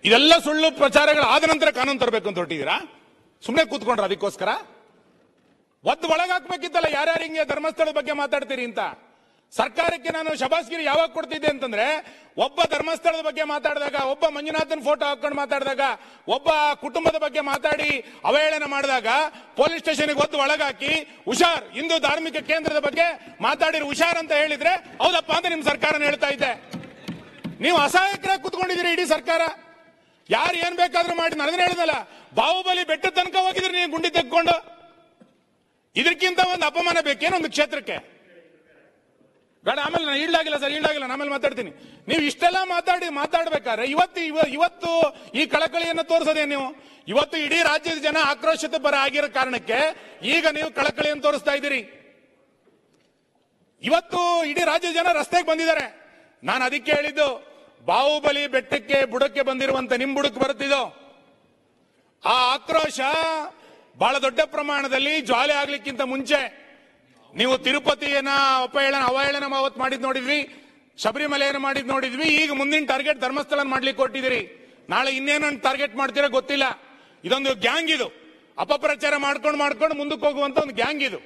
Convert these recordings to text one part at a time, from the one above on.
ಇದೆಲ್ಲ ಸುಳ್ಳು ಪ್ರಚಾರಗಳು ಆದ ನಂತರ ಕಾನೂನು ತರಬೇಕು ಅಂತ ಹೊರಟಿದ್ದೀರಾ? ಸುಮ್ಮನೆ ಕೂತ್ಕೊಂಡ್ರ ಅದಕ್ಕೋಸ್ಕರ? ಒದ್ದು ಒಳಗಾಕ್ಬೇಕಿತ್ತಲ್ಲ ಯಾರ್ಯಾರು ಹಿಂಗೆ ಧರ್ಮಸ್ಥಳದ ಬಗ್ಗೆ ಮಾತಾಡ್ತೀರಿ ಅಂತ. ಸರ್ಕಾರಕ್ಕೆ ನಾನು ಶಬಾಸ್ಗಿರಿ ಯಾವಾಗ ಕೊಡ್ತಿದ್ದೆ ಅಂತಂದ್ರೆ, ಒಬ್ಬ ಧರ್ಮಸ್ಥಳದ ಬಗ್ಗೆ ಮಾತಾಡಿದಾಗ, ಒಬ್ಬ ಮಂಜುನಾಥನ್ ಫೋಟೋ ಹಾಕೊಂಡು ಮಾತಾಡಿದಾಗ, ಒಬ್ಬ ಕುಟುಂಬದ ಬಗ್ಗೆ ಮಾತಾಡಿ ಅವಹೇಳನ ಮಾಡಿದಾಗ ಪೊಲೀಸ್ ಸ್ಟೇಷನ್ಗೆ ಒದ್ದು ಒಳಗಾಕಿ ಹುಷಾರ್, ಹಿಂದೂ ಧಾರ್ಮಿಕ ಕೇಂದ್ರದ ಬಗ್ಗೆ ಮಾತಾಡಿರೋ ಹುಷಾರ್ ಅಂತ ಹೇಳಿದ್ರೆ ಹೌದಪ್ಪ ಅಂತ ನಿಮ್ ಸರ್ಕಾರನ ಹೇಳ್ತಾ ಇದ್ದೆ. ನೀವು ಅಸಹಾಯಕರಾಗಿ ಕೂತ್ಕೊಂಡಿದ್ದೀರಿ ಇಡೀ ಸರ್ಕಾರ. ಯಾರು ಏನ್ ಬೇಕಾದ್ರೂ ಮಾಡಿ, ನನಗೆ ಹೇಳಿದಲ್ಲ, ಬಾಹುಬಲಿ ಬೆಟ್ಟ ತನಕ ಹೋಗಿದ್ರಿ ನೀವು ಗುಂಡಿ ತೆಕ್ಕೊಂಡು. ಇದಕ್ಕಿಂತ ಒಂದು ಅಪಮಾನ ಬೇಕೇನೋ ಒಂದು ಕ್ಷೇತ್ರಕ್ಕೆ? ಬೇಡ, ಆಮೇಲೆ ನಾನು ಈಡಾಗಿಲ್ಲ ಸರ್, ಈಡಾಗಿಲ್ಲ, ಆಮೇಲೆ ಮಾತಾಡ್ತೀನಿ. ನೀವು ಇಷ್ಟೆಲ್ಲ ಮಾತಾಡ್ಬೇಕಾದ್ರೆ ಇವತ್ತು ಈ ಕಳಕಳಿಯನ್ನು ತೋರಿಸೋದೇ ನೀವು? ಇವತ್ತು ಇಡೀ ರಾಜ್ಯದ ಜನ ಆಕ್ರೋಶಿತ ಪರ ಆಗಿರೋ ಕಾರಣಕ್ಕೆ ಈಗ ನೀವು ಕಳಕಳಿಯನ್ನು ತೋರಿಸ್ತಾ ಇದ್ದೀರಿ. ಇವತ್ತು ಇಡೀ ರಾಜ್ಯದ ಜನ ರಸ್ತೆಗೆ ಬಂದಿದ್ದಾರೆ. ನಾನು ಅದಕ್ಕೆ ಹೇಳಿದ್ದು, ಬಾಹುಬಲಿ ಬೆಟ್ಟಕ್ಕೆ ಬುಡಕ್ಕೆ ಬಂದಿರುವಂತ ನಿಮ್ ಬುಡಕ್ಕೆ ಬರುತ್ತಿದ್ದೋ ಆ ಆಕ್ರೋಶ ಬಹಳ ದೊಡ್ಡ ಪ್ರಮಾಣದಲ್ಲಿ ಜ್ವಾಲೆ ಆಗ್ಲಿಕ್ಕಿಂತ ಮುಂಚೆ ನೀವು ತಿರುಪತಿಯನ್ನ ಅವಹೇಳನ ಅವತ್ತು ಮಾಡಿದ್ ನೋಡಿದ್ವಿ, ಶಬರಿಮಲೆಯನ್ನು ಮಾಡಿದ್ ನೋಡಿದ್ವಿ. ಈಗ ಮುಂದಿನ ಟಾರ್ಗೆಟ್ ಧರ್ಮಸ್ಥಳ ಮಾಡ್ಲಿಕ್ಕೆ ಕೊಟ್ಟಿದ್ದೀರಿ. ನಾಳೆ ಇನ್ನೇನು ಟಾರ್ಗೆಟ್ ಮಾಡ್ತೀರಾ ಗೊತ್ತಿಲ್ಲ. ಇದೊಂದು ಗ್ಯಾಂಗ್, ಇದು ಅಪಪ್ರಚಾರ ಮಾಡ್ಕೊಂಡು ಮುಂದಕ್ಕೆ ಹೋಗುವಂತ ಒಂದು ಗ್ಯಾಂಗ್ ಇದು.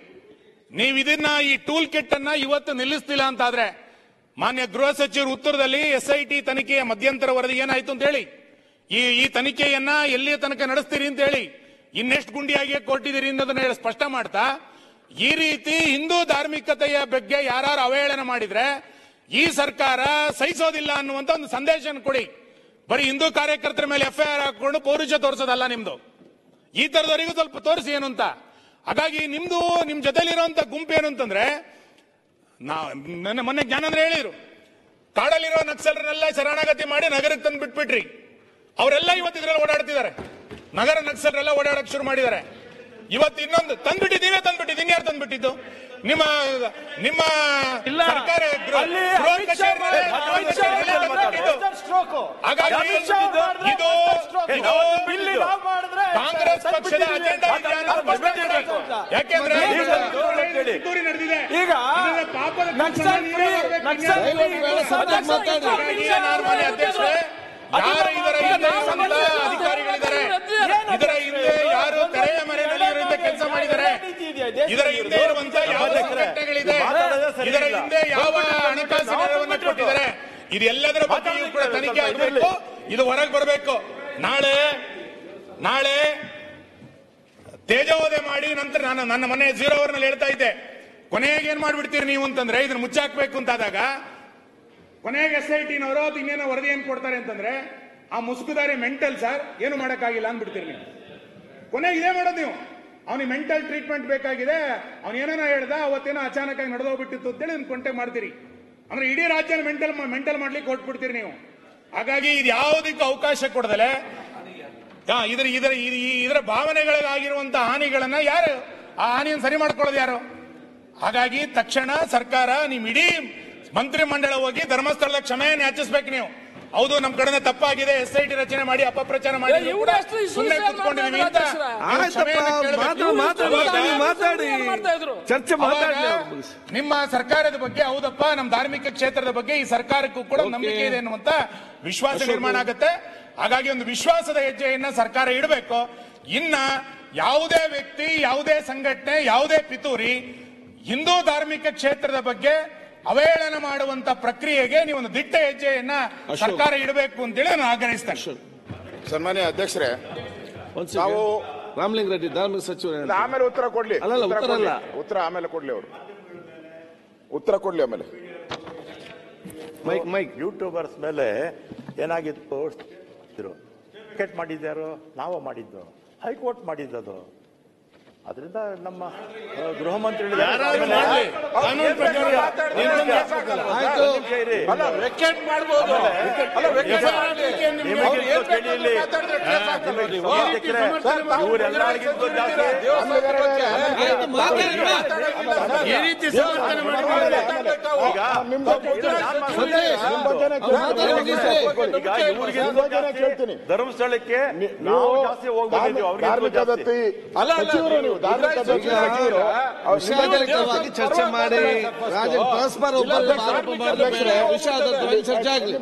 ನೀವು ಇದನ್ನ ಈ ಟೂಲ್ ಕಿಟ್ ಅನ್ನ ಇವತ್ತು ನಿಲ್ಲಿಸ್ತಿಲ್ಲ ಅಂತಾದ್ರೆ, ಮಾನ್ಯ ಗೃಹ ಸಚಿವರು ಉತ್ತರದಲ್ಲಿ SIT ತನಿಖೆಯ ಮಧ್ಯಂತರ ವರದಿ ಏನಾಯ್ತು ಅಂತ ಹೇಳಿ, ಈ ತನಿಖೆಯನ್ನ ಎಲ್ಲಿಯ ತನಕ ನಡೆಸ್ತೀರಿ ಅಂತ ಹೇಳಿ, ಇನ್ನೆಷ್ಟು ಗುಂಡಿಯಾಗಿ ಕೊಟ್ಟಿದ್ದೀರಿ ಅನ್ನೋದನ್ನ ಸ್ಪಷ್ಟ ಮಾಡ್ತಾ, ಈ ರೀತಿ ಹಿಂದೂ ಧಾರ್ಮಿಕತೆಯ ಬಗ್ಗೆ ಯಾರು ಅವಹೇಳನ ಮಾಡಿದ್ರೆ ಈ ಸರ್ಕಾರ ಸಹಿಸೋದಿಲ್ಲ ಅನ್ನುವಂತ ಒಂದು ಸಂದೇಶ ಕೊಡಿ. ಬರೀ ಹಿಂದೂ ಕಾರ್ಯಕರ್ತರ ಮೇಲೆ FIR ಹಾಕೊಂಡು ಪೌರುಷ ತೋರಿಸೋದಲ್ಲ ನಿಮ್ದು. ಈ ತರದವರಿಗೂ ಸ್ವಲ್ಪ ತೋರಿಸಿ ಏನು ಅಂತ. ಹಾಗಾಗಿ ನಿಮ್ ಜೊತೆಲಿರುವಂತ ಗುಂಪು ಏನು ಅಂತಂದ್ರೆ, ಮೊನ್ನೆ ಜ್ಞಾನೇಂದ್ರ ಹೇಳಿದ್ರು, ಕಾಡಲ್ಲಿರೋ ನಕ್ಸಲರನ್ನೆಲ್ಲ ಶರಣಾಗತಿ ಮಾಡಿ ನಗರಕ್ಕೆ ತಂದು ಬಿಟ್ಬಿಟ್ರಿ. ಅವರೆಲ್ಲ ಇವತ್ತು ಇದ್ರಲ್ಲಿ ಓಡಾಡ್ತಿದ್ದಾರೆ. ನಗರ ನಕ್ಸಲರೆಲ್ಲ ಓಡಾಡಕ್ ಶುರು ಮಾಡಿದ್ದಾರೆ. ಇವತ್ತು ಇನ್ನೊಂದು ತಂದ್ಬಿಟ್ಟಿದ್ದೀವಿ, ಇನ್ಯಾರು ತಂದ್ಬಿಟ್ಟಿದ್ದು? ನಿಮ್ಮ ಸರ್ಕಾರ ಕಾಂಗ್ರೆಸ್ ಪಕ್ಷದ ಅಜೆಂಡಾ ಯಾಕೆಂದ್ರೆ ನಡೆದಿದೆ. ಈಗ ಅಧ್ಯಕ್ಷರೇ, ಯಾರು ಇದರ ಹಿಂದೆ ಅಧಿಕಾರಿಗಳಿದ್ದಾರೆ, ಇದರ ಹಿಂದೆ ಯಾರು ತೆರೆಯ ಮರೆಯಲ್ಲಿ ಕೆಲಸ ಮಾಡಿದ್ದಾರೆ, ಇದರ ಹಿಂದೆ ಇರುವಂತ ಯಾವ ಸಂಘಟನೆಗಳಿದೆ, ಇದರ ಹಿಂದೆ ಯಾವ ಹಣಕಾಸು ನೆರವನ್ನು ಕೊಟ್ಟಿದ್ದಾರೆ, ಇದೆಲ್ಲದರ ಬಗ್ಗೆಯೂ ಕೂಡ ತನಿಖೆ ಆಗಬೇಕು. ಇದು ಹೊರಗೆ ಬರಬೇಕು. ನಾಳೆ ತೇಜೋವಧೆ ಮಾಡಿ ನಂತರ ನನ್ನ ಮನೆ 0 ಅವರ್ ನಲ್ಲಿ ಹೇಳ್ತಾ ಇದ್ದೆ, ಕೊನೆಗೆ ಏನ್ ಮಾಡ್ಬಿಡ್ತೀರಿ ನೀವು ಅಂತಂದ್ರೆ, ಇದನ್ನ ಮುಚ್ಚಾಕ್ಬೇಕು ಅಂತಾದಾಗ ಕೊನೆಗೆ SIT-ನವರು ಅದು ಇನ್ನೇನೋ ವರದಿ ಏನ್ ಕೊಡ್ತಾರೆ ಅಂತಂದ್ರೆ, ಆ ಮುಸುಕುದಾರಿ ಮೆಂಟಲ್ ಸರ್, ಏನು ಮಾಡಕ್ಕಾಗಿಲ್ಲ ಅಂದ್ಬಿಡ್ತೀರಿ ನೀವು. ಕೊನೆಗೆ ಇದೇ ಮಾಡೋದು ನೀವು. ಅವನಿಗೆ ಮೆಂಟಲ್ ಟ್ರೀಟ್ಮೆಂಟ್ ಬೇಕಾಗಿದೆ, ಅವನು ಏನೇನೋ ಹೇಳ್ದ, ಅವತ್ತೇನೋ ಅಚಾನಕ್ ಆಗಿ ನಡೆದೋಗ್ಬಿಟ್ಟಿತ್ತು ಅಂತೇಳಿ ನಿಮ್ಗೆ ಕಾಂಟ್ಯಾಕ್ಟ್ ಮಾಡ್ತೀರಿ. ಅಂದ್ರೆ ಇಡೀ ರಾಜ್ಯ ಮೆಂಟಲ್ ಮಾಡ್ಲಿಕ್ಕೆ ಹೊರಟ್ಬಿಡ್ತೀರಿ ನೀವು. ಹಾಗಾಗಿ ಇದು ಯಾವುದಕ್ಕೂ ಅವಕಾಶ ಕೊಡದಲೆ ಇದರ ಭಾವನೆಗಳಿಗಾಗಿರುವಂತ ಹಾನಿಗಳನ್ನ ಯಾರು ಆ ಹಾನಿಯನ್ನು ಸರಿ ಮಾಡ್ಕೊಳ್ಳೋದು ಯಾರು? ಹಾಗಾಗಿ ತಕ್ಷಣ ಸರ್ಕಾರ ನಿಮ್ ಇಡೀ ಮಂತ್ರಿ ಮಂಡಳ ಹೋಗಿ ಧರ್ಮಸ್ಥಳದ ಕ್ಷಮೆಯನ್ನು ಯಾಚಿಸ್ಬೇಕು ನೀವು. ಹೌದು, ನಮ್ ಕಡೆ ತಪ್ಪಾಗಿದೆ, SIT ರಚನೆ ಮಾಡಿ ಅಪಪ್ರಚಾರ ಮಾಡಿ ಸುಮ್ಮನೆ ಕೂತ್ಕೊಂಡಿದೀವಿ ಅಂತ ಚರ್ಚೆ ನಿಮ್ಮ ಸರ್ಕಾರದ ಬಗ್ಗೆ, ಹೌದಪ್ಪ ನಮ್ಮ ಧಾರ್ಮಿಕ ಕ್ಷೇತ್ರದ ಬಗ್ಗೆ ಈ ಸರ್ಕಾರಕ್ಕೂ ಕೂಡ ನಂಬಿಕೆ ಇದೆ ಎನ್ನುವಂತ ವಿಶ್ವಾಸ ನಿರ್ಮಾಣ ಆಗುತ್ತೆ. ಹಾಗಾಗಿ ಒಂದು ವಿಶ್ವಾಸದ ಹೆಜ್ಜೆಯನ್ನ ಸರ್ಕಾರ ಇಡಬೇಕು. ಇನ್ನ ಯಾವುದೇ ವ್ಯಕ್ತಿ, ಯಾವುದೇ ಸಂಘಟನೆ, ಯಾವುದೇ ಪಿತೂರಿ ಹಿಂದೂ ಧಾರ್ಮಿಕ ಕ್ಷೇತ್ರದ ಬಗ್ಗೆ ಅವಹೇಳನ ಮಾಡುವಂತ ಪ್ರಕ್ರಿಯೆಗೆ ನೀವು ಒಂದು ದಿಟ್ಟ ಹೆಜ್ಜೆಯನ್ನ ಸರ್ಕಾರ ಇಡಬೇಕು ಅಂತೇಳಿ ನಾನು ಆಗ್ರಹಿಸ್ತೇನೆ. ಸನ್ಮಾನ್ಯ ಅಧ್ಯಕ್ಷರೇ, ನಾವು ರಾಮಲಿಂಗ ರೆಡ್ಡಿ ಧಾರ್ಮಿಕ ಸಚಿವರು ಆಮೇಲೆ ಉತ್ತರ ಕೊಡ್ಲಿ, ಉತ್ತರ ಆಮೇಲೆ ಕೊಡ್ಲಿ, ಅವರು ಉತ್ತರ ಕೊಡ್ಲಿ ಆಮೇಲೆ. ಮೈಕ್ ಯೂಟ್ಯೂಬರ್ಸ್ ಮೇಲೆ ಏನಾಗಿತ್ತು, ಟಿಕೆಟ್ ಮಾಡಿದ್ಯಾರು, ನಾವು ಮಾಡಿದ್ದು, ಹೈಕೋರ್ಟ್ ಮಾಡಿದ್ದದು. ಅದರಿಂದ ನಮ್ಮ ಗೃಹ ಮಂತ್ರಿ ಧರ್ಮಸ್ಥಳಕ್ಕೆ ನಾವು ಜಾಸ್ತಿ ಹೋಗ್ಬಿಟ್ಟಿದ್ದೀವಿ, ವಿಷಯಾಧಾರಿತವಾಗಿ ಚರ್ಚೆ ಮಾಡಿ ಪರಸ್ಪರ ಒಬ್ಬರು ಆರೋಪ ಮಾಡಬೇಕು. ವಿಷಯಾಧಾರಿತವಾಗಿ ಚರ್ಚೆ ಆಗಲಿ.